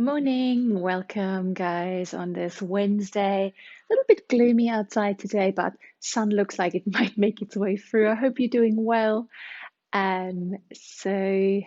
Morning, welcome guys on this Wednesday. A little bit gloomy outside today, but sun looks like it might make its way through. I hope you're doing well. So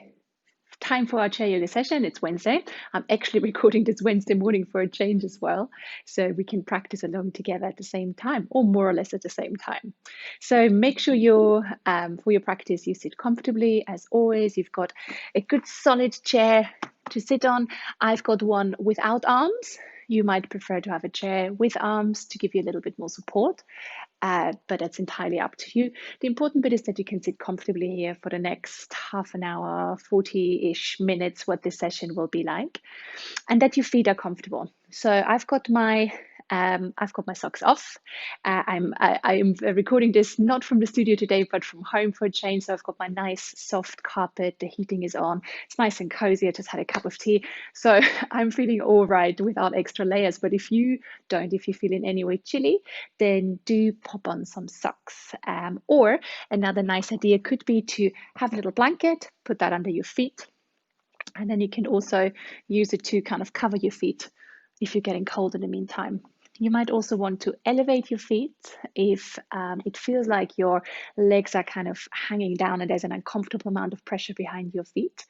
time for our chair yoga session. It's Wednesday. I'm actually recording this Wednesday morning for a change as well, so we can practice along together at the same time, or more or less at the same time. So make sure for your practice you sit comfortably. As always, you've got a good solid chair to sit on. I've got one without arms. You might prefer to have a chair with arms to give you a little bit more support, but that's entirely up to you. The important bit is that you can sit comfortably here for the next half an hour, 40-ish minutes, what this session will be like, and that your feet are comfortable. So I've got my socks off. I am recording this not from the studio today, but from home for a change. So I've got my nice soft carpet. The heating is on. It's nice and cozy. I just had a cup of tea, so I'm feeling all right without extra layers. But if you feel in any way chilly, then do pop on some socks. Or another nice idea could be to have a little blanket, put that under your feet, and then you can also use it to kind of cover your feet if you're getting cold in the meantime. You might also want to elevate your feet if it feels like your legs are kind of hanging down and there's an uncomfortable amount of pressure behind your feet.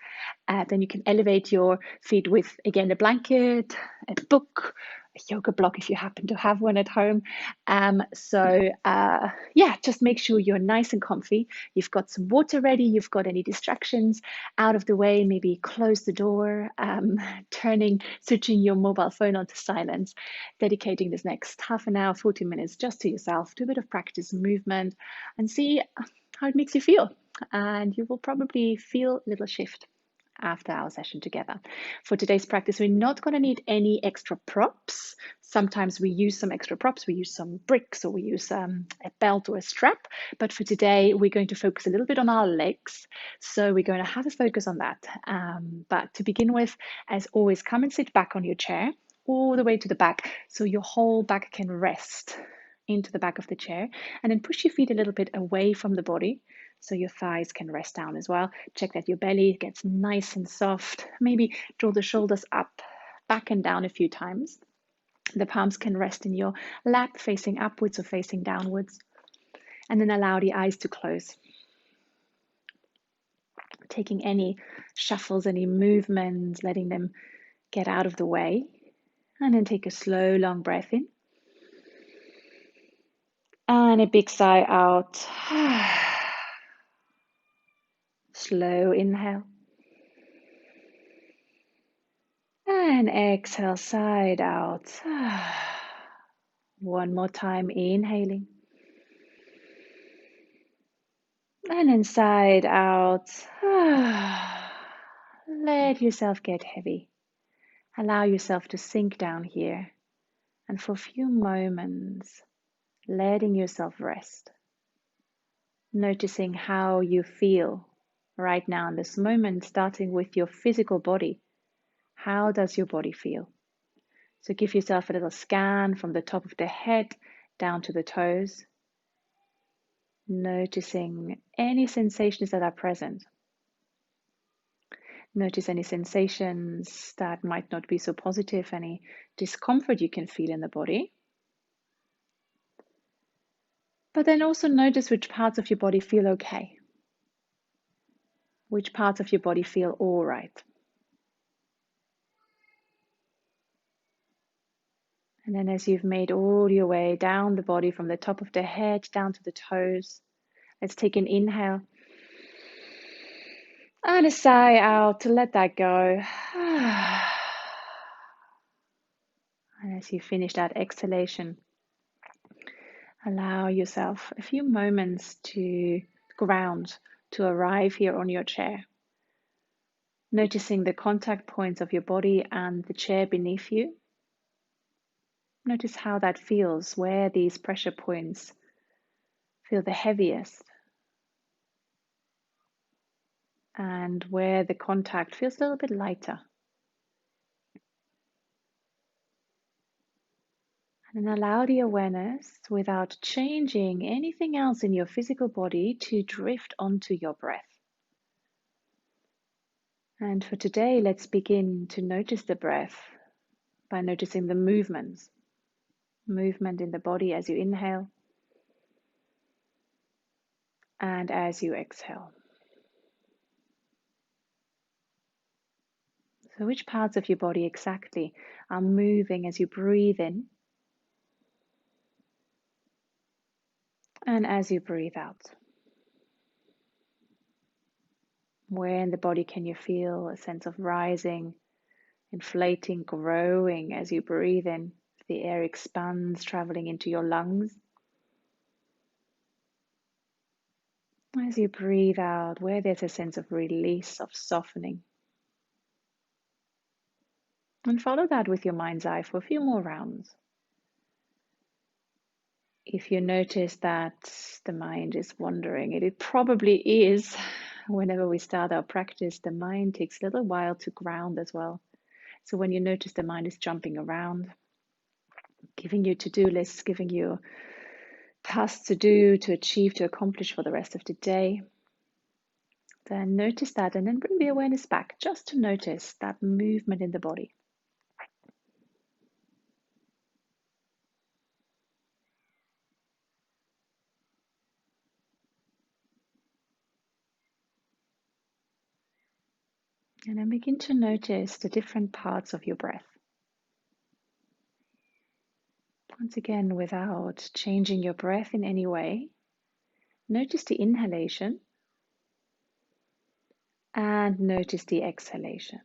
Then you can elevate your feet with, again, a blanket, a book, a yoga block if you happen to have one at home. Yeah, just make sure you're nice and comfy. You've got some water ready. You've got any distractions out of the way. Maybe close the door, switching your mobile phone onto silence, dedicating this next half an hour, 40 minutes just to yourself, do a bit of practice movement and see how it makes you feel. And you will probably feel a little shift after our session together. For today's practice, we're not going to need any extra props. Sometimes we use some extra props. We use some bricks or we use a belt or a strap. But for today, we're going to focus a little bit on our legs. So we're going to have a focus on that. But to begin with, as always, come and sit back on your chair all the way to the back so your whole back can rest into the back of the chair, and then push your feet a little bit away from the body so your thighs can rest down as well. Check that your belly gets nice and soft. Maybe draw the shoulders up, back and down a few times. The palms can rest in your lap, facing upwards or facing downwards. And then allow the eyes to close. Taking any shuffles, any movements, letting them get out of the way. And then take a slow, long breath in. And a big sigh out. Slow inhale. And exhale, side out. One more time, inhaling. And then side out. Let yourself get heavy. Allow yourself to sink down here. And for a few moments, letting yourself rest. Noticing how you feel right now in this moment, starting with your physical body. How does your body feel? So give yourself a little scan from the top of the head down to the toes, noticing any sensations that are present. Notice any sensations that might not be so positive, any discomfort you can feel in the body. But then also notice which parts of your body feel okay, which parts of your body feel all right. And then as you've made all your way down the body from the top of the head down to the toes, let's take an inhale and a sigh out to let that go. And as you finish that exhalation, allow yourself a few moments to ground, to arrive here on your chair. Noticing the contact points of your body and the chair beneath you. Notice how that feels, where these pressure points feel the heaviest, and where the contact feels a little bit lighter. And allow the awareness, without changing anything else in your physical body, to drift onto your breath. And for today, let's begin to notice the breath by noticing the movement in the body as you inhale and as you exhale. So which parts of your body exactly are moving as you breathe in and as you breathe out? Where in the body can you feel a sense of rising, inflating, growing as you breathe in? The air expands, traveling into your lungs. As you breathe out, where there's a sense of release, of softening. And follow that with your mind's eye for a few more rounds. If you notice that the mind is wandering, it probably is. Whenever we start our practice, the mind takes a little while to ground as well. So when you notice the mind is jumping around, giving you to-do lists, giving you tasks to do, to achieve, to accomplish for the rest of the day, then notice that and then bring the awareness back just to notice that movement in the body. And then begin to notice the different parts of your breath. Once again, without changing your breath in any way, notice the inhalation and notice the exhalation.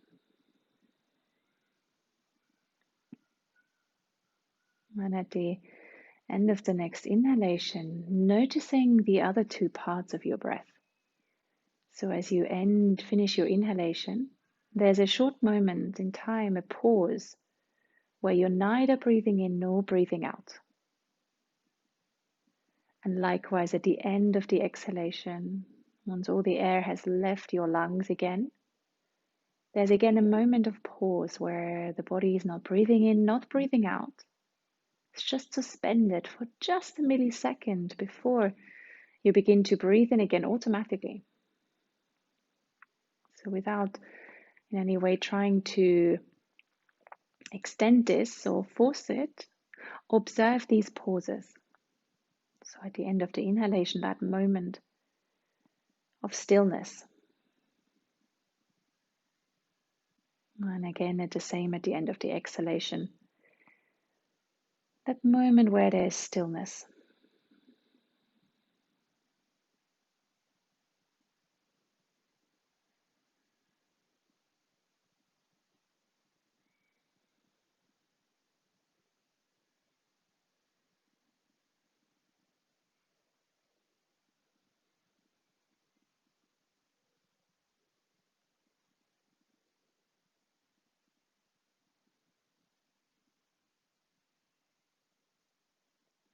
And at the end of the next inhalation, noticing the other two parts of your breath. So as you finish your inhalation, there's a short moment in time, a pause, where you're neither breathing in nor breathing out. And likewise, at the end of the exhalation, once all the air has left your lungs again, there's again a moment of pause where the body is not breathing in, not breathing out. It's just suspended for just a millisecond before you begin to breathe in again automatically. So without in any way trying to extend this or force it, observe these pauses. So at the end of the inhalation, that moment of stillness. And again, at the same at the end of the exhalation, that moment where there's stillness.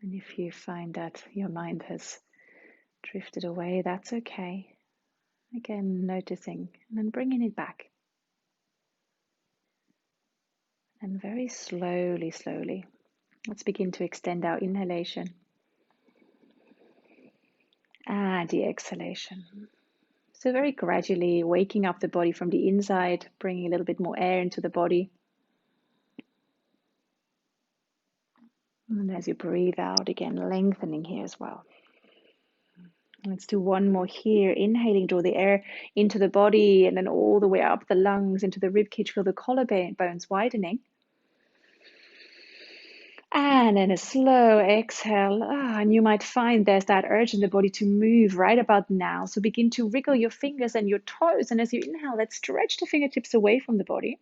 And if you find that your mind has drifted away, that's okay. Again, noticing and then bringing it back. And very slowly, let's begin to extend our inhalation and the exhalation. So very gradually waking up the body from the inside, bringing a little bit more air into the body. And as you breathe out, again, lengthening here as well. Let's do one more here. Inhaling, draw the air into the body and then all the way up the lungs, into the ribcage, feel the collarbones widening. And then a slow exhale. And you might find there's that urge in the body to move right about now. So begin to wriggle your fingers and your toes. And as you inhale, let's stretch the fingertips away from the body,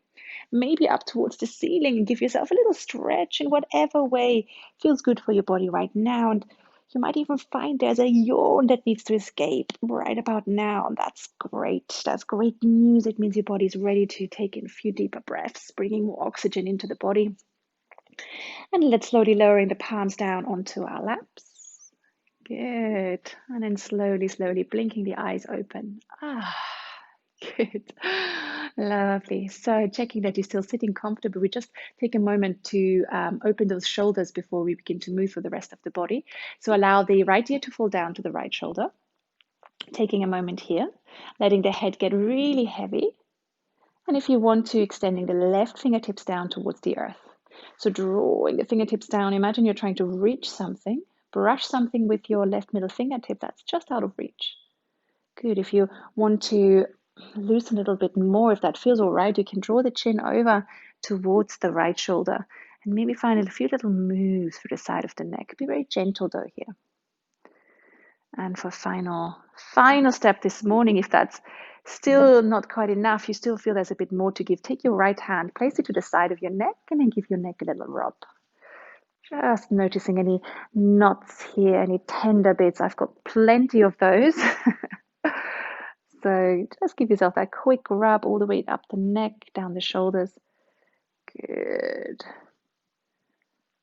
maybe up towards the ceiling, and give yourself a little stretch in whatever way feels good for your body right now. And you might even find there's a yawn that needs to escape right about now. And that's great. That's great news. It means your body's ready to take in a few deeper breaths, bringing more oxygen into the body. And let's slowly lowering the palms down onto our laps. Good. And then slowly blinking the eyes open. Good. Lovely. So checking that you're still sitting comfortably, we just take a moment to open those shoulders before we begin to move for the rest of the body. So allow the right ear to fall down to the right shoulder. Taking a moment here, letting the head get really heavy. And if you want to, extending the left fingertips down towards the earth. So drawing the fingertips down, imagine you're trying to reach something, brush something with your left middle fingertip that's just out of reach. Good. If you want to loosen a little bit more, if that feels all right, you can draw the chin over towards the right shoulder and maybe find a few little moves through the side of the neck. Be very gentle though here. And for final step this morning, if that's still not quite enough, you still feel there's a bit more to give, take your right hand, place it to the side of your neck, and then give your neck a little rub. Just noticing any knots here, any tender bits. I've got plenty of those. So just give yourself that quick rub all the way up the neck, down the shoulders. Good.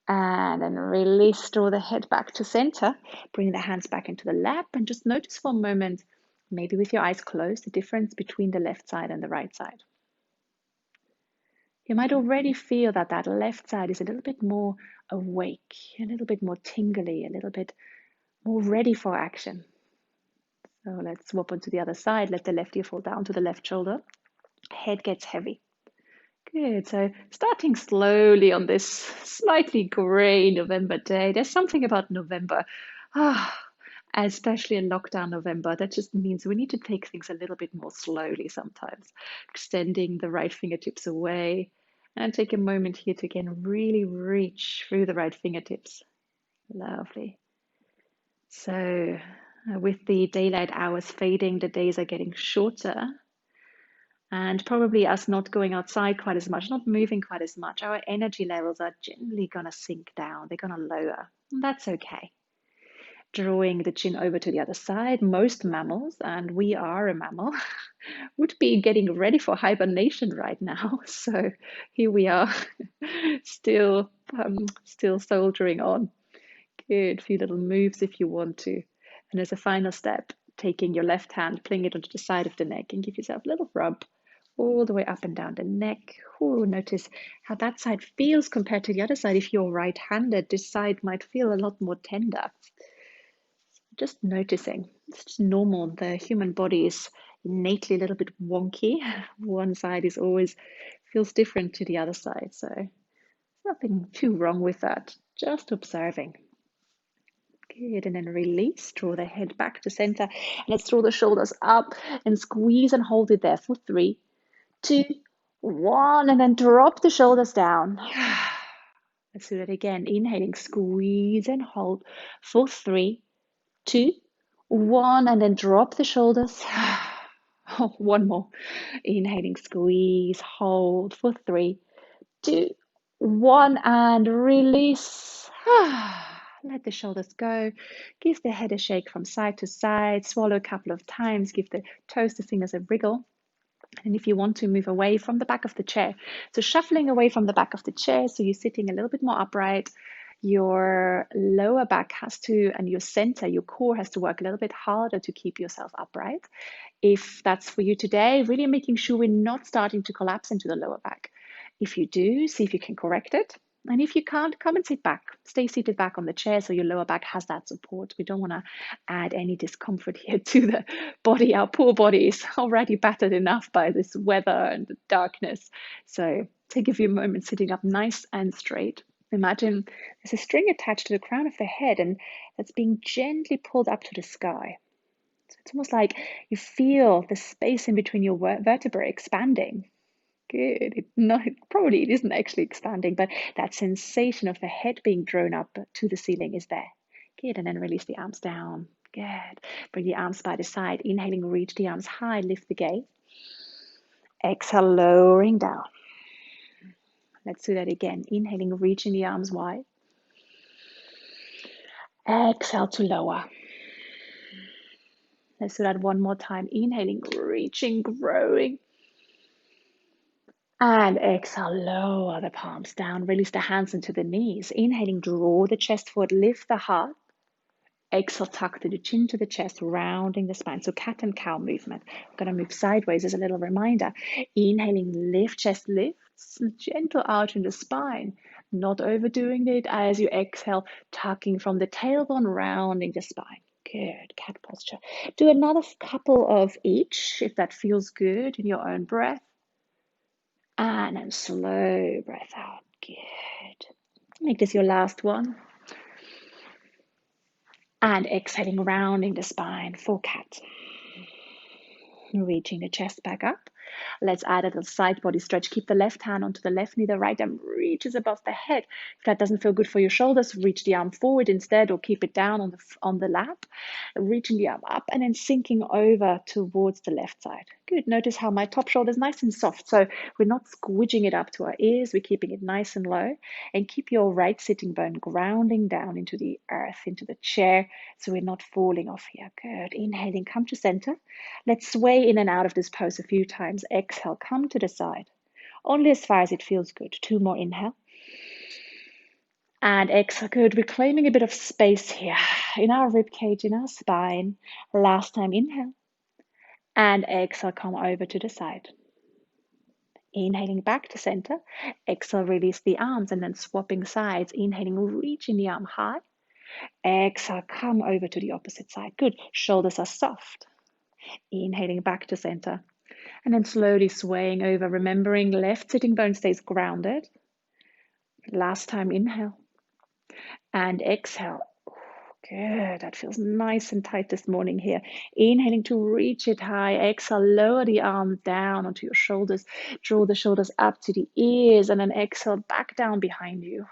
And then release, draw the head back to center. Bring the hands back into the lap and just notice for a moment, maybe with your eyes closed, the difference between the left side and the right side. You might already feel that that left side is a little bit more awake, a little bit more tingly, a little bit more ready for action. So let's swap onto the other side. Let the left ear fall down to the left shoulder. Head gets heavy. Good. So starting slowly on this slightly grey November day. There's something about November, especially in lockdown November, that just means we need to take things a little bit more slowly sometimes. Extending the right fingertips away and take a moment here to again really reach through the right fingertips. Lovely. So with the daylight hours fading, the days are getting shorter. And probably us not going outside quite as much, not moving quite as much, our energy levels are generally going to sink down. They're going to lower. And that's okay. Drawing the chin over to the other side, most mammals, and we are a mammal, would be getting ready for hibernation right now. So here we are, still soldiering on. Good. Few little moves if you want to. And as a final step, taking your left hand, pulling it onto the side of the neck, and give yourself a little rub all the way up and down the neck. Ooh, notice how that side feels compared to the other side. If you're right-handed, this side might feel a lot more tender. Just noticing. It's just normal. The human body is innately a little bit wonky. One side is always feels different to the other side. So nothing too wrong with that. Just observing. Good, and then release, draw the head back to center. And let's draw the shoulders up and squeeze and hold it there for 3, 2, 1, and then drop the shoulders down. Let's do that again. Inhaling, squeeze and hold for 3, 2, 1, and then drop the shoulders. Oh, one more. Inhaling, squeeze, hold for 3, 2, 1, and release. Let the shoulders go. Give the head a shake from side to side. Swallow a couple of times. Give the toes to fingers a wriggle. And if you want to, move away from the back of the chair. So shuffling away from the back of the chair, so you're sitting a little bit more upright. Your lower back has to, and your center, your core has to work a little bit harder to keep yourself upright. If that's for you today, really making sure we're not starting to collapse into the lower back. If you do, see if you can correct it. And if you can't, come and sit back. Stay seated back on the chair so your lower back has that support. We don't want to add any discomfort here to the body. Our poor body is already battered enough by this weather and the darkness. So take a few moments sitting up nice and straight. Imagine there's a string attached to the crown of the head and that's being gently pulled up to the sky. So it's almost like you feel the space in between your vertebrae expanding. Good. Probably it isn't actually expanding, but that sensation of the head being drawn up to the ceiling is there. Good. And then release the arms down. Good. Bring the arms by the side. Inhaling, reach the arms high, lift the gaze. Exhale, lowering down. Let's do that again. Inhaling, reaching the arms wide. Exhale to lower. Let's do that one more time. Inhaling, reaching, growing. And exhale, lower the palms down, release the hands into the knees. Inhaling, draw the chest forward, lift the heart. Exhale, tuck the chin to the chest, rounding the spine. So cat and cow movement. I'm going to move sideways as a little reminder. Inhaling, lift chest, lifts, gentle arch in the spine. Not overdoing it as you exhale, tucking from the tailbone, rounding the spine. Good, cat posture. Do another couple of each if that feels good in your own breath. And then slow breath out. Good. Make this your last one. And exhaling, rounding the spine for cat. Reaching the chest back up. Let's add a little side body stretch. Keep the left hand onto the left knee. The right arm reaches above the head. If that doesn't feel good for your shoulders, reach the arm forward instead, or keep it down on the lap. Reaching the arm up and then sinking over towards the left side. Good. Notice how my top shoulder is nice and soft. So we're not squidging it up to our ears. We're keeping it nice and low. And keep your right sitting bone grounding down into the earth, into the chair, so we're not falling off here. Good. Inhaling, come to center. Let's sway in and out of this pose a few times. Exhale, come to the side. Only as far as it feels good. 2 more, inhale. And exhale, good. Reclaiming a bit of space here in our rib cage, in our spine. Last time, inhale. And exhale, come over to the side. Inhaling back to center. Exhale, release the arms and then swapping sides. Inhaling, reaching the arm high. Exhale, come over to the opposite side. Good. Shoulders are soft. Inhaling back to center. And then slowly swaying over, remembering left sitting bone stays grounded. Last time, inhale. And exhale. Good. That feels nice and tight this morning here. Inhaling to reach it high. Exhale, lower the arm down onto your shoulders. Draw the shoulders up to the ears and then exhale back down behind you.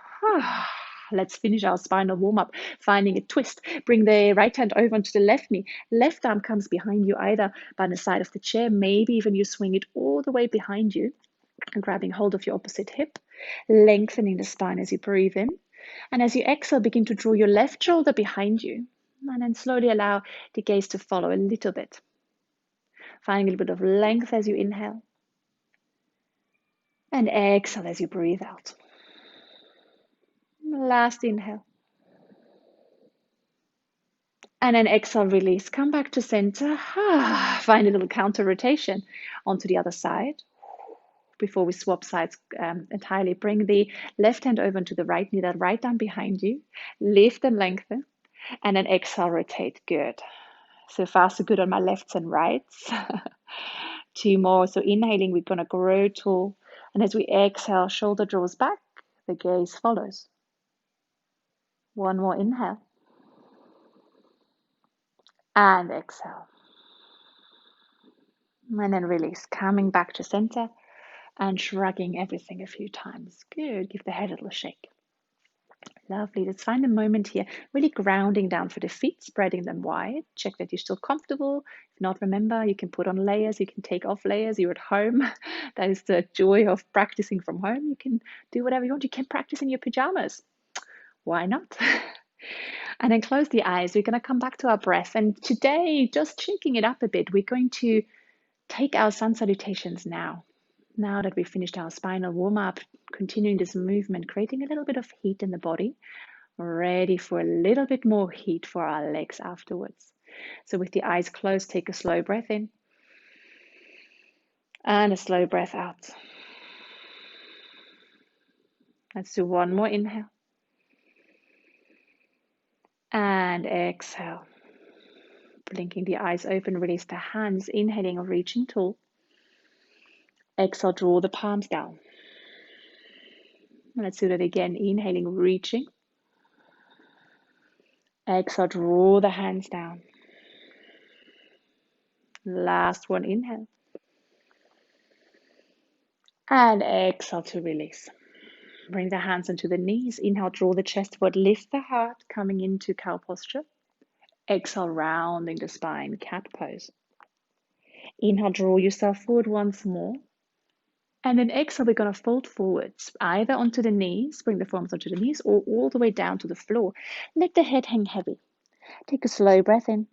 Let's finish our spinal warm-up, finding a twist. Bring the right hand over onto the left knee. Left arm comes behind you either by the side of the chair. Maybe even you swing it all the way behind you and grabbing hold of your opposite hip, lengthening the spine as you breathe in. And as you exhale, begin to draw your left shoulder behind you. And then slowly allow the gaze to follow a little bit. Finding a little bit of length as you inhale. And exhale as you breathe out. Last inhale. And then exhale, release. Come back to center. Find a little counter rotation onto the other side. Before we swap sides entirely, bring the left hand over to the right knee, that right arm behind you. Lift and lengthen. And then exhale, rotate. Good. So far, so good on my lefts and rights. 2 more. So inhaling, we're going to grow tall. And as we exhale, shoulder draws back. The gaze follows. 1 more inhale. And exhale. And then release. Coming back to center and shrugging everything a few times. Good. Give the head a little shake. Lovely. Let's find a moment here, really grounding down for the feet, spreading them wide. Check that you're still comfortable. If not, remember, you can put on layers, you can take off layers. You're at home. That is the joy of practicing from home. You can do whatever you want. You can practice in your pajamas. Why not? And then close the eyes. We're going to come back to our breath. And today, just shaking it up a bit, we're going to take our sun salutations now. Now that we've finished our spinal warm-up, continuing this movement, creating a little bit of heat in the body, ready for a little bit more heat for our legs afterwards. So with the eyes closed, take a slow breath in and a slow breath out. Let's do 1 more inhale and exhale. Blinking the eyes open, release the hands, inhaling or reaching tall. Exhale, draw the palms down. Let's do that again. Inhaling, reaching. Exhale, draw the hands down. Last one, inhale. And exhale to release. Bring the hands into the knees. Inhale, draw the chest forward, lift the heart, coming into cow posture. Exhale, rounding the spine, cat pose. Inhale, draw yourself forward once more. And then exhale, we're going to fold forwards, either onto the knees, bring the forearms onto the knees, or all the way down to the floor. Let the head hang heavy. Take a slow breath in.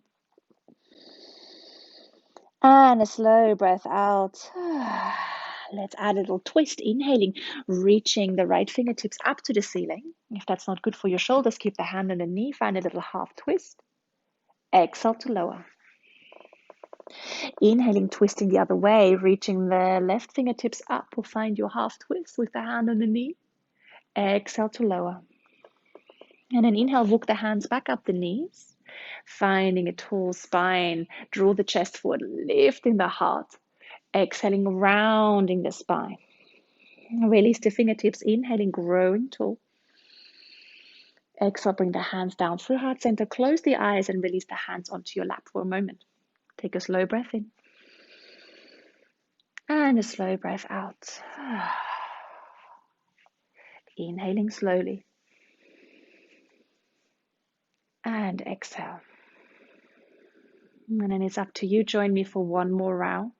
And a slow breath out. Let's add a little twist. Inhaling, reaching the right fingertips up to the ceiling. If that's not good for your shoulders, keep the hand on the knee. Find a little half twist. Exhale to lower. Inhaling, twisting the other way, reaching the left fingertips up, or find your half twist with the hand on the knee. Exhale to lower. And then inhale, walk the hands back up the knees. Finding a tall spine. Draw the chest forward, lifting the heart. Exhaling, rounding the spine. Release the fingertips, inhaling, growing tall. Exhale, bring the hands down through heart center. Close the eyes and release the hands onto your lap for a moment. Take a slow breath in. And a slow breath out. Inhaling slowly. And exhale. And then it's up to you. Join me for one more round.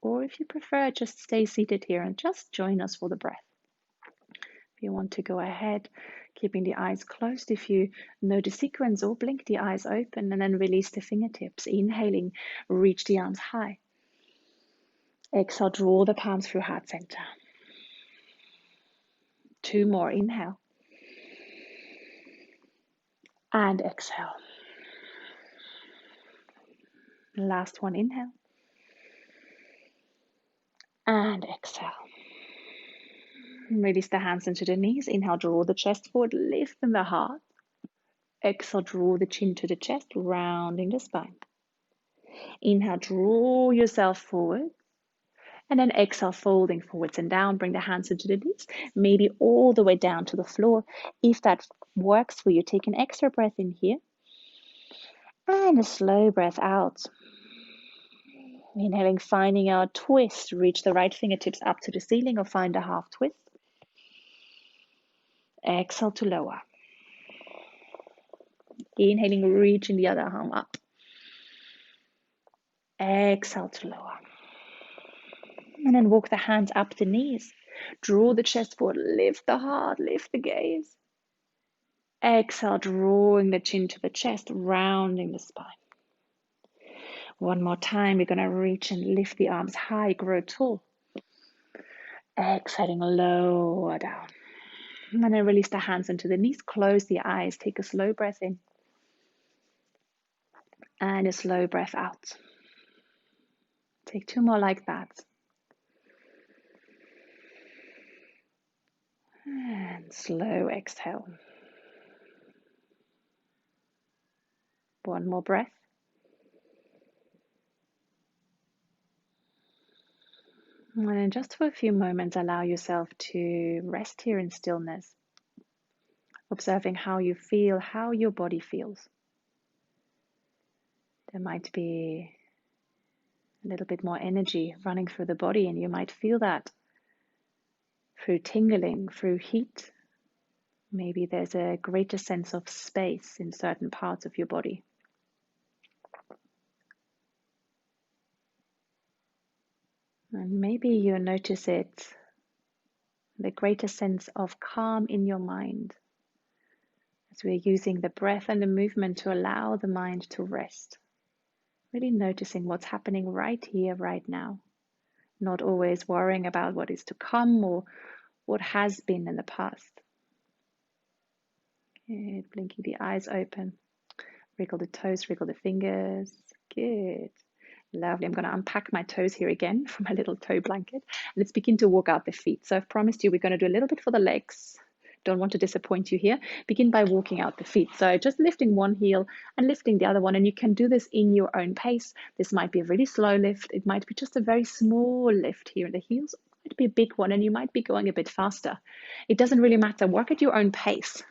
Or if you prefer, just stay seated here and just join us for the breath. If you want to go ahead, keeping the eyes closed. If you know the sequence, or blink the eyes open and then release the fingertips. Inhaling, reach the arms high. Exhale, draw the palms through heart center. 2 more, inhale. And exhale. Last one, inhale. And exhale. Release the hands into the knees. Inhale, draw the chest forward, lifting the heart. Exhale, draw the chin to the chest, rounding the spine. Inhale, draw yourself forward. And then exhale, folding forwards and down. Bring the hands into the knees, maybe all the way down to the floor. If that works for you, take an extra breath in here. And a slow breath out. Inhaling, finding our twist. Reach the right fingertips up to the ceiling or find a half twist. Exhale to lower. Inhaling, reaching the other arm up. Exhale to lower. And then walk the hands up the knees. Draw the chest forward, lift the heart, lift the gaze. Exhale, drawing the chin to the chest, rounding the spine. One more time, we're going to reach and lift the arms high, grow tall. Exhaling, lower down. And then release the hands into the knees, close the eyes, take a slow breath in. And a slow breath out. Take 2 more like that. And slow exhale. One more breath. And then just for a few moments, allow yourself to rest here in stillness, observing how you feel, how your body feels. There might be a little bit more energy running through the body, and you might feel that through tingling, through heat. Maybe there's a greater sense of space in certain parts of your body. And maybe you notice it, the greater sense of calm in your mind, as we're using the breath and the movement to allow the mind to rest. Really noticing what's happening right here, right now. Not always worrying about what is to come or what has been in the past. Good. Blinking the eyes open. Wriggle the toes, wriggle the fingers. Good. Lovely. I'm going to unpack my toes here again from my little toe blanket. Let's begin to walk out the feet. So I've promised you we're going to do a little bit for the legs. Don't want to disappoint you here. Begin by walking out the feet. So just lifting one heel and lifting the other one. And you can do this in your own pace. This might be a really slow lift. It might be just a very small lift here in the heels. It might be a big one and you might be going a bit faster. It doesn't really matter. Work at your own pace.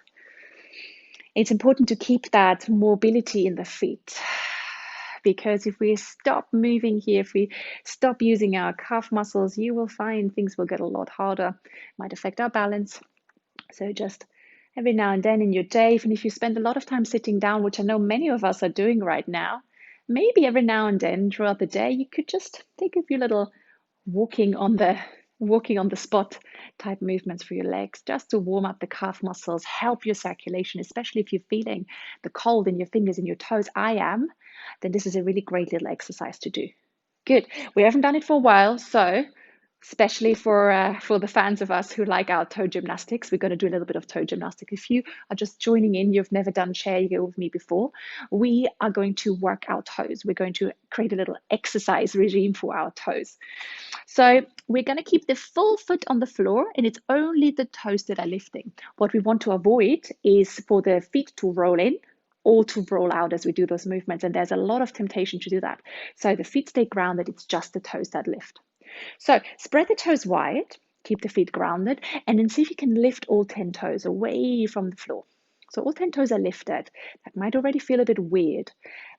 It's important to keep that mobility in the feet, because if we stop moving here, if we stop using our calf muscles, you will find things will get a lot harder. It might affect our balance. So just every now and then in your day, even if you spend a lot of time sitting down, which I know many of us are doing right now, maybe every now and then throughout the day, you could just take a few little walking on the spot type movements for your legs, just to warm up the calf muscles, help your circulation, especially if you're feeling the cold in your fingers and your toes. I am, then this is a really great little exercise to do. Good. We haven't done it for a while, so especially for the fans of us who like our toe gymnastics, we're going to do a little bit of toe gymnastics. If you are just joining in, you've never done chair yoga with me before, we are going to work our toes. We're going to create a little exercise regime for our toes. So we're going to keep the full foot on the floor, and it's only the toes that are lifting. What we want to avoid is for the feet to roll in or to roll out as we do those movements. And there's a lot of temptation to do that. So the feet stay grounded. It's just the toes that lift. So spread the toes wide. Keep the feet grounded, and then see if you can lift all 10 toes away from the floor. So all 10 toes are lifted. That might already feel a bit weird,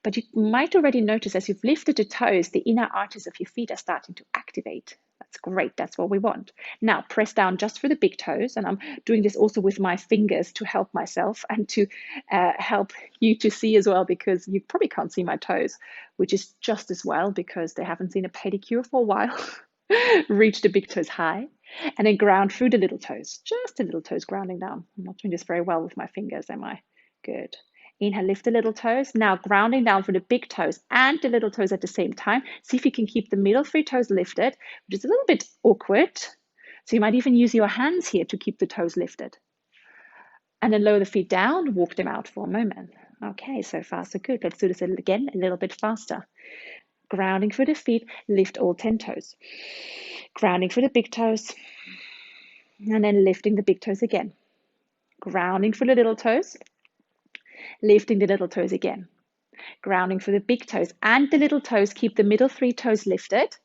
but you might already notice as you've lifted the toes, the inner arches of your feet are starting to activate. That's great. That's what we want. Now press down just for the big toes, and I'm doing this also with my fingers to help myself and to help you to see as well, because you probably can't see my toes, which is just as well because they haven't seen a pedicure for a while. Reach the big toes high, and then ground through the little toes, just the little toes grounding down. I'm not doing this very well with my fingers, am I? Good. Inhale, lift the little toes. Now grounding down for the big toes and the little toes at the same time. See if you can keep the middle 3 toes lifted, which is a little bit awkward. So you might even use your hands here to keep the toes lifted. And then lower the feet down, walk them out for a moment. Okay, so far so good. Let's do this again, a little bit faster. Grounding for the feet, lift all 10 toes. Grounding for the big toes, and then lifting the big toes again. Grounding for the little toes, lifting the little toes again. Grounding for the big toes and the little toes, keep the middle 3 toes lifted.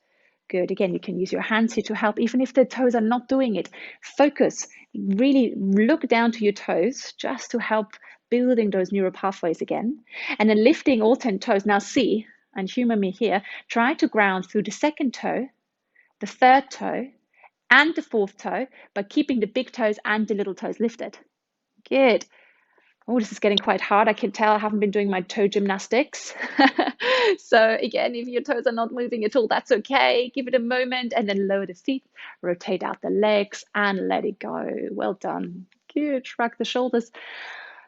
Good. Again, you can use your hands here to help, even if the toes are not doing it. Focus, really look down to your toes just to help building those neural pathways again. And then lifting all 10 toes. Now see, and humor me here, try to ground through the second toe, the third toe, and the fourth toe, but keeping the big toes and the little toes lifted. Good. Oh, this is getting quite hard. I can tell I haven't been doing my toe gymnastics. So again, if your toes are not moving at all, that's okay. Give it a moment and then lower the feet, rotate out the legs and let it go. Well done. Good. Shrug the shoulders.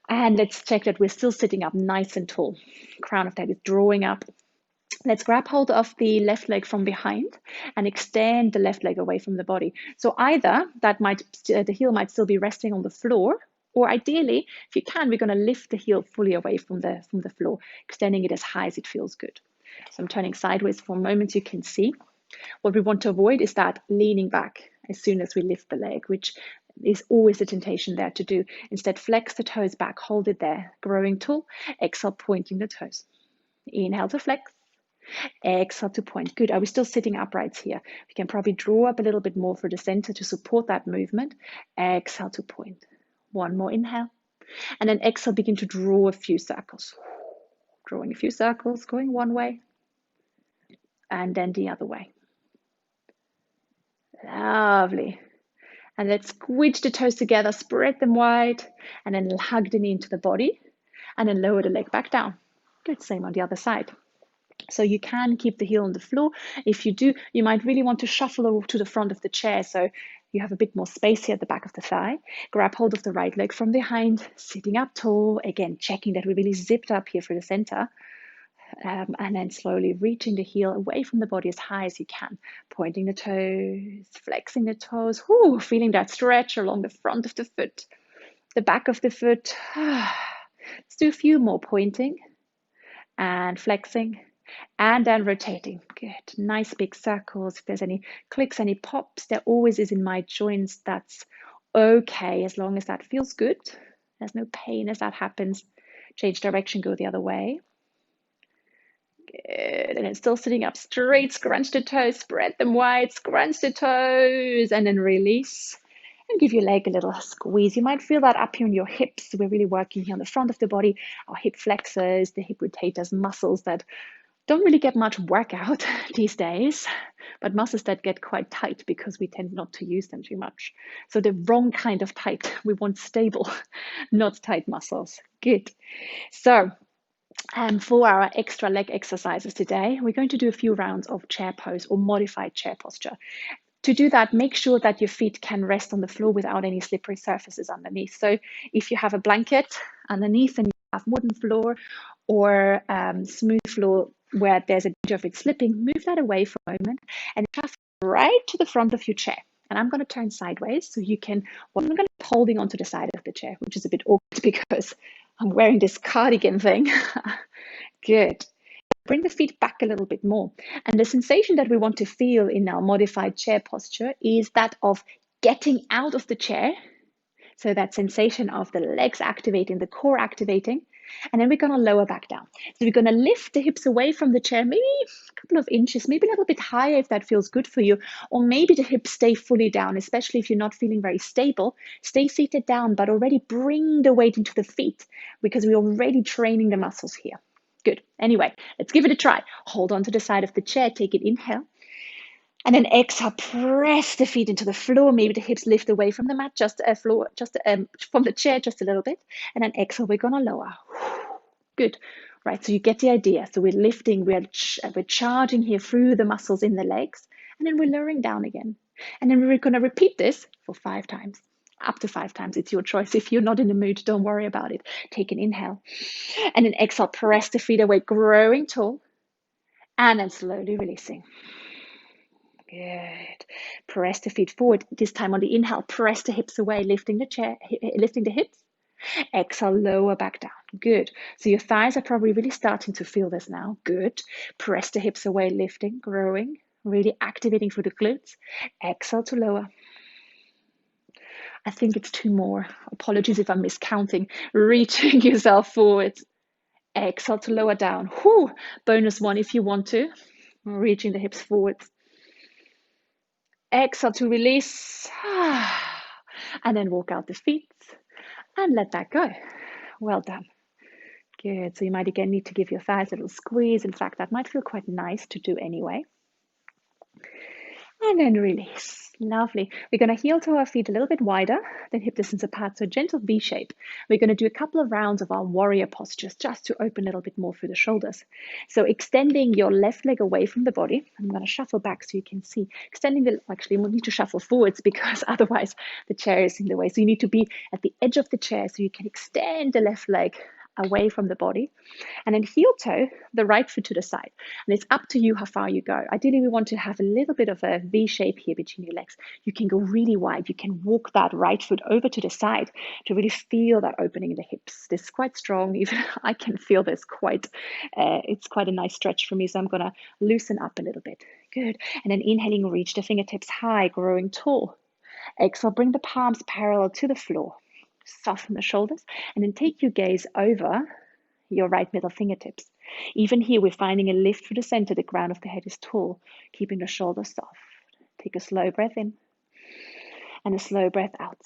And let's check that we're still sitting up nice and tall. Crown of the head is drawing up. Let's grab hold of the left leg from behind and extend the left leg away from the body. So either the heel might still be resting on the floor, or ideally, if you can, we're going to lift the heel fully away from the floor, extending it as high as it feels good. So I'm turning sideways for a moment. You can see what we want to avoid is that leaning back as soon as we lift the leg, which is always a temptation there to do. Instead, flex the toes back, hold it there, growing tall. Exhale, pointing the toes. Inhale to flex. Exhale to point. Good. Are we still sitting upright here? We can probably draw up a little bit more for the center to support that movement. Exhale to point. One more inhale. And then exhale, begin to draw a few circles. Drawing a few circles, going one way and then the other way. Lovely. And let's squidge the toes together, spread them wide, and then hug the knee into the body, and then lower the leg back down. Good. Same on the other side. So you can keep the heel on the floor. If you do, you might really want to shuffle to the front of the chair so you have a bit more space here at the back of the thigh. Grab hold of the right leg from behind, sitting up tall. Again, checking that we really zipped up here for the center. And then slowly reaching the heel away from the body as high as you can. Pointing the toes, flexing the toes. Whoo, feeling that stretch along the front of the foot, the back of the foot. Let's do a few more, pointing and flexing. And then rotating. Good. Nice big circles. If there's any clicks, any pops, there always is in my joints. That's okay as long as that feels good. There's no pain as that happens. Change direction, go the other way. Good. And then still sitting up straight. Scrunch the toes, spread them wide, scrunch the toes, and then release. And give your leg a little squeeze. You might feel that up here on your hips. We're really working here on the front of the body, our hip flexors, the hip rotators, muscles that don't really get much workout these days, but muscles that get quite tight because we tend not to use them too much. So the wrong kind of tight. We want stable, not tight muscles. Good. So for our extra leg exercises today, we're going to do a few rounds of chair pose or modified chair posture. To do that, make sure that your feet can rest on the floor without any slippery surfaces underneath. So if you have a blanket underneath and you have wooden floor or smooth floor where there's a danger of it slipping, move that away for a moment and shuffle right to the front of your chair. And I'm going to turn sideways so you can, well, I'm going to be holding onto the side of the chair, which is a bit awkward because I'm wearing this cardigan thing. Good. Bring the feet back a little bit more. And the sensation that we want to feel in our modified chair posture is that of getting out of the chair. So that sensation of the legs activating, the core activating, And then we're going to lower back down. So we're going to lift the hips away from the chair, maybe a couple of inches, maybe a little bit higher if that feels good for you. Or maybe the hips stay fully down, especially if you're not feeling very stable. Stay seated down, but already bring the weight into the feet because we're already training the muscles here. Good. Anyway, let's give it a try. Hold on to the side of the chair. Take it, inhale. And then exhale, press the feet into the floor. Maybe the hips lift away from the mat, just from the chair, just a little bit. And then exhale, we're gonna lower. Good. Right, so you get the idea. So we're lifting, we're charging here through the muscles in the legs, and then we're lowering down again. And then we're gonna repeat this for 5 times. Up to 5 times, it's your choice. If you're not in the mood, don't worry about it. Take an inhale. And then exhale, press the feet away, growing tall. And then slowly releasing. Good. Press the feet forward. This time on the inhale, press the hips away, lifting the hips. Exhale, lower back down. Good. So your thighs are probably really starting to feel this now. Good. Press the hips away, lifting, growing, really activating through the glutes. Exhale to lower. I think it's 2 more. Apologies if I'm miscounting. Reaching yourself forward. Exhale to lower down. Whew. Bonus 1 if you want to. Reaching the hips forward. Exhale to release. And then walk out the feet and let that go. Well done. Good. So you might again need to give your thighs a little squeeze. In fact, that might feel quite nice to do anyway. And then release. Lovely. We're going to heel to our feet a little bit wider than hip distance apart, so gentle V shape. We're going to do a couple of rounds of our warrior postures just to open a little bit more through the shoulders. So extending your left leg away from the body. I'm going to shuffle back so you can see. Actually, we'll need to shuffle forwards because otherwise the chair is in the way. So you need to be at the edge of the chair so you can extend the left leg away from the body, and then heel toe the right foot to the side. And it's up to you how far you go. Ideally, we want to have a little bit of a V shape here between your legs. You can go really wide. You can walk that right foot over to the side to really feel that opening in the hips. This is quite strong. Even I can feel this it's quite a nice stretch for me. So I'm going to loosen up a little bit. Good. And then inhaling, reach the fingertips high, growing tall. Exhale, bring the palms parallel to the floor. Soften the shoulders, and then take your gaze over your right middle fingertips. Even here, we're finding a lift through the center. The crown of the head is tall, keeping the shoulders soft. Take a slow breath in and a slow breath out.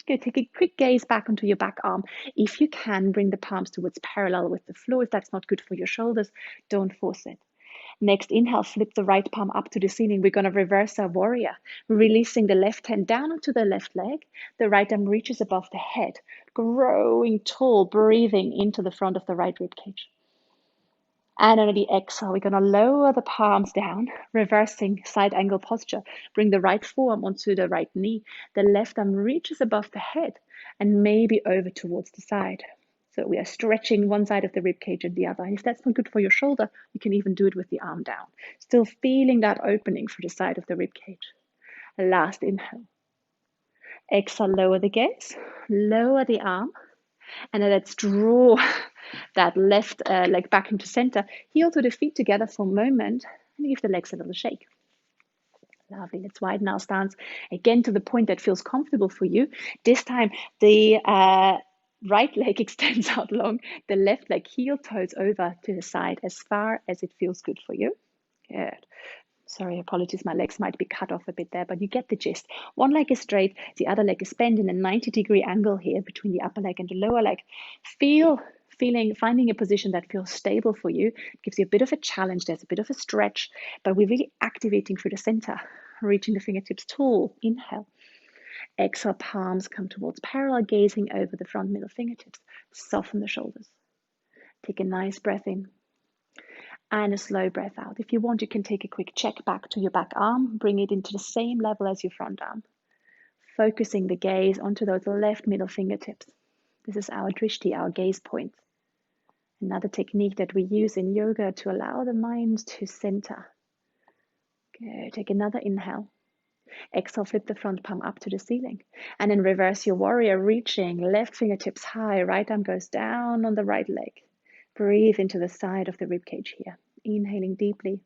Good. Take a quick gaze back onto your back arm. If you can, bring the palms towards parallel with the floor. If that's not good for your shoulders, don't force it. Next, inhale, flip the right palm up to the ceiling. We're going to reverse our warrior, releasing the left hand down onto the left leg. The right arm reaches above the head, growing tall, breathing into the front of the right rib cage. And on the exhale, we're going to lower the palms down, reversing side angle posture. Bring the right forearm onto the right knee. The left arm reaches above the head and maybe over towards the side. So we are stretching one side of the rib cage and the other. And if that's not good for your shoulder, you can even do it with the arm down. Still feeling that opening for the side of the rib cage. Last inhale. Exhale, lower the gaze, lower the arm. And then let's draw that left leg back into center. Heel to the feet together for a moment and give the legs a little shake. Lovely. Let's widen our stance again to the point that feels comfortable for you. This time, the right leg extends out long, the left leg heel toes over to the side as far as it feels good for you. Good. Sorry, apologies, my legs might be cut off a bit there, but you get the gist. One leg is straight, the other leg is bent in a 90-degree angle here between the upper leg and the lower leg. Finding a position that feels stable for you gives you a bit of a challenge. There's a bit of a stretch, but we're really activating through the center, reaching the fingertips tall. Inhale. Exhale, palms come towards parallel, gazing over the front middle fingertips. Soften the shoulders. Take a nice breath in and a slow breath out. If you want, you can take a quick check back to your back arm. Bring it into the same level as your front arm. Focusing the gaze onto those left middle fingertips. This is our drishti, our gaze point. Another technique that we use in yoga to allow the mind to center. Good. Take another inhale. Exhale, flip the front palm up to the ceiling. And then reverse your warrior, reaching left fingertips high. Right arm goes down on the right leg. Breathe into the side of the rib cage here. Inhaling deeply.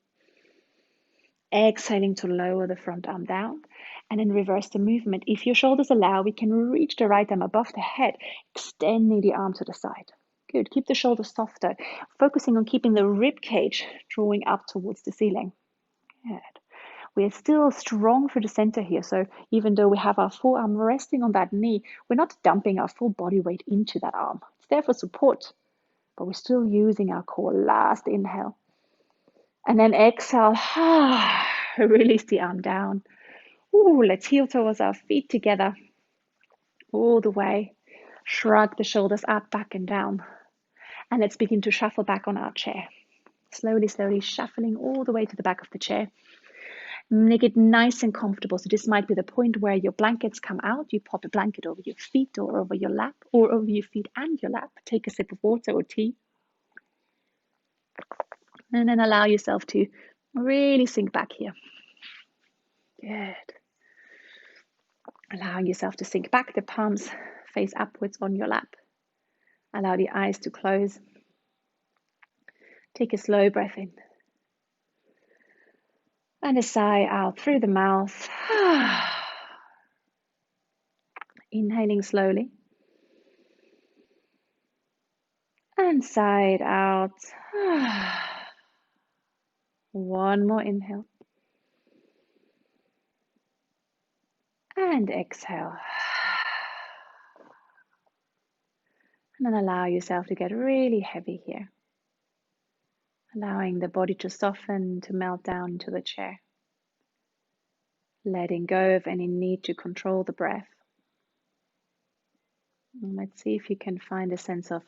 Exhaling to lower the front arm down. And then reverse the movement. If your shoulders allow, we can reach the right arm above the head, extending the arm to the side. Good. Keep the shoulders softer, focusing on keeping the rib cage drawing up towards the ceiling. Good. We're still strong through the center here. So even though we have our forearm resting on that knee, we're not dumping our full body weight into that arm. It's there for support, but we're still using our core. Last inhale. And then exhale. Release the arm down. Ooh, let's heel towards our feet together. All the way. Shrug the shoulders up, back and down. And let's begin to shuffle back on our chair. Slowly, slowly shuffling all the way to the back of the chair. Make it nice and comfortable. So this might be the point where your blankets come out. You pop a blanket over your feet or over your lap or over your feet and your lap. Take a sip of water or tea. And then allow yourself to really sink back here. Good. Allowing yourself to sink back, the palms face upwards on your lap. Allow the eyes to close. Take a slow breath in. And a sigh out through the mouth. Inhaling slowly. And sigh it out. One more inhale. And exhale. And then allow yourself to get really heavy here. Allowing the body to soften, to melt down into the chair. Letting go of any need to control the breath. And let's see if you can find a sense of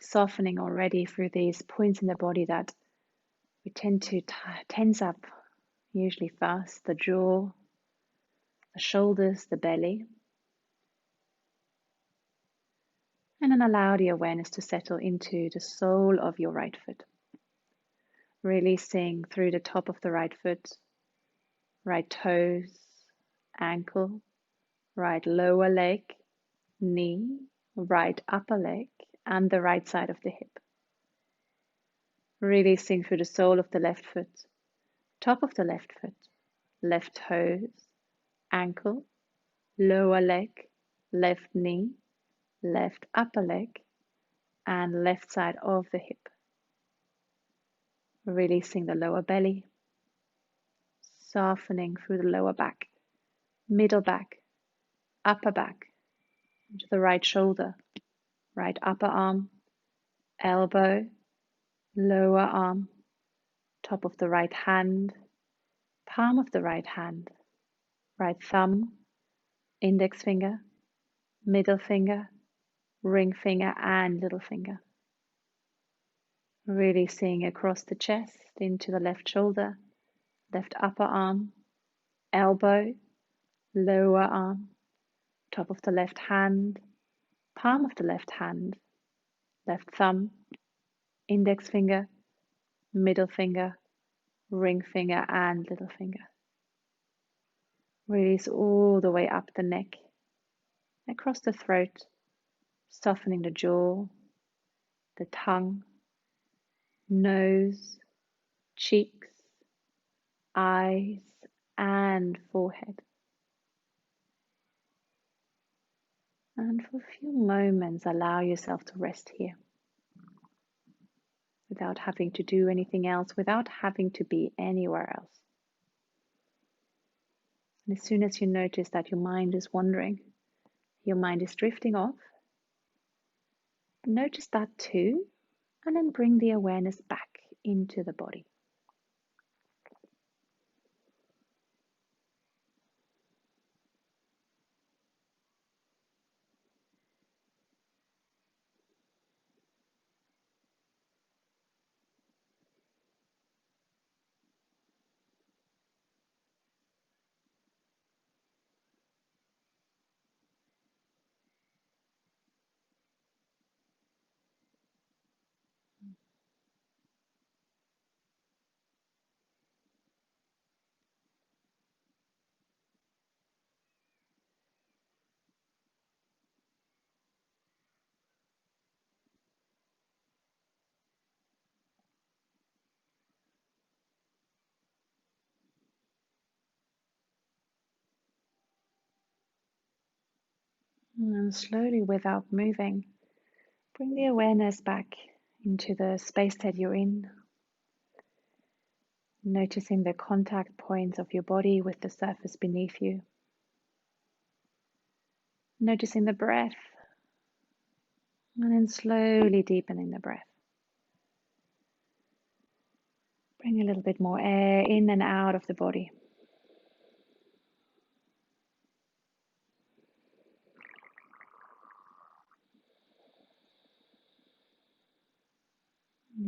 softening already through these points in the body that we tend to tense up, usually fast, the jaw, the shoulders, the belly. And then allow the awareness to settle into the sole of your right foot. Releasing through the top of the right foot, right toes, ankle, right lower leg, knee, right upper leg, and the right side of the hip. Releasing through the sole of the left foot, top of the left foot, left toes, ankle, lower leg, left knee, left upper leg, and left side of the hip. Releasing the lower belly, softening through the lower back, middle back, upper back, into the right shoulder, right upper arm, elbow, lower arm, top of the right hand, palm of the right hand, right thumb, index finger, middle finger, ring finger, and little finger. Really seeing across the chest into the left shoulder, left upper arm, elbow, lower arm, top of the left hand, palm of the left hand, left thumb, index finger, middle finger, ring finger, and little finger. Release all the way up the neck, across the throat, softening the jaw, the tongue, nose, cheeks, eyes, and forehead. And for a few moments, allow yourself to rest here without having to do anything else, without having to be anywhere else. And as soon as you notice that your mind is wandering, your mind is drifting off, notice that too, and then bring the awareness back into the body. And slowly, without moving, Bring the awareness back into the space that you're in, noticing the contact points of your body with the surface beneath you. Noticing the breath, and then slowly deepening the breath. Bring a little bit more air in and out of the body.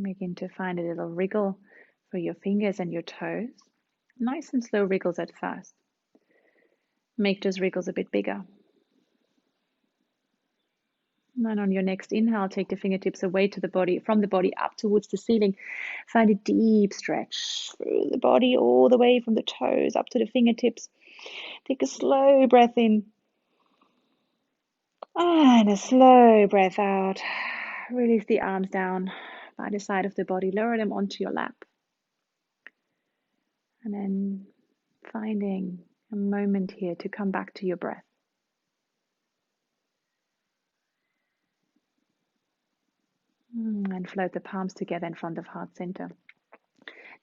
Begin to find a little wriggle for your fingers and your toes. Nice and slow wriggles at first. Make those wriggles a bit bigger. And then on your next inhale, take the fingertips away to the body, from the body up towards the ceiling. Find a deep stretch through the body, all the way from the toes up to the fingertips. Take a slow breath in. And a slow breath out. Release the arms down by the side of the body. Lower them onto your lap. And then finding a moment here to come back to your breath. And float the palms together in front of heart center.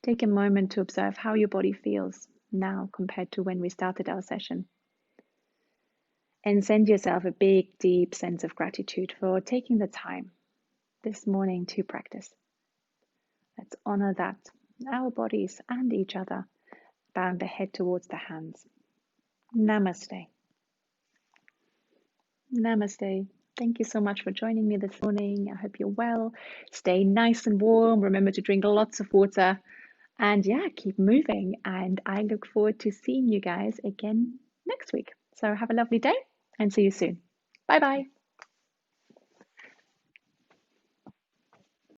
Take a moment to observe how your body feels now compared to when we started our session. And send yourself a big, deep sense of gratitude for taking the time this morning to practice. Let's honor that, our bodies and each other, bowing the head towards the hands. Namaste. Namaste. Thank you so much for joining me this morning. I hope you're well. Stay nice and warm. Remember to drink lots of water. And yeah, keep moving. And I look forward to seeing you guys again next week. So have a lovely day and see you soon. Bye bye.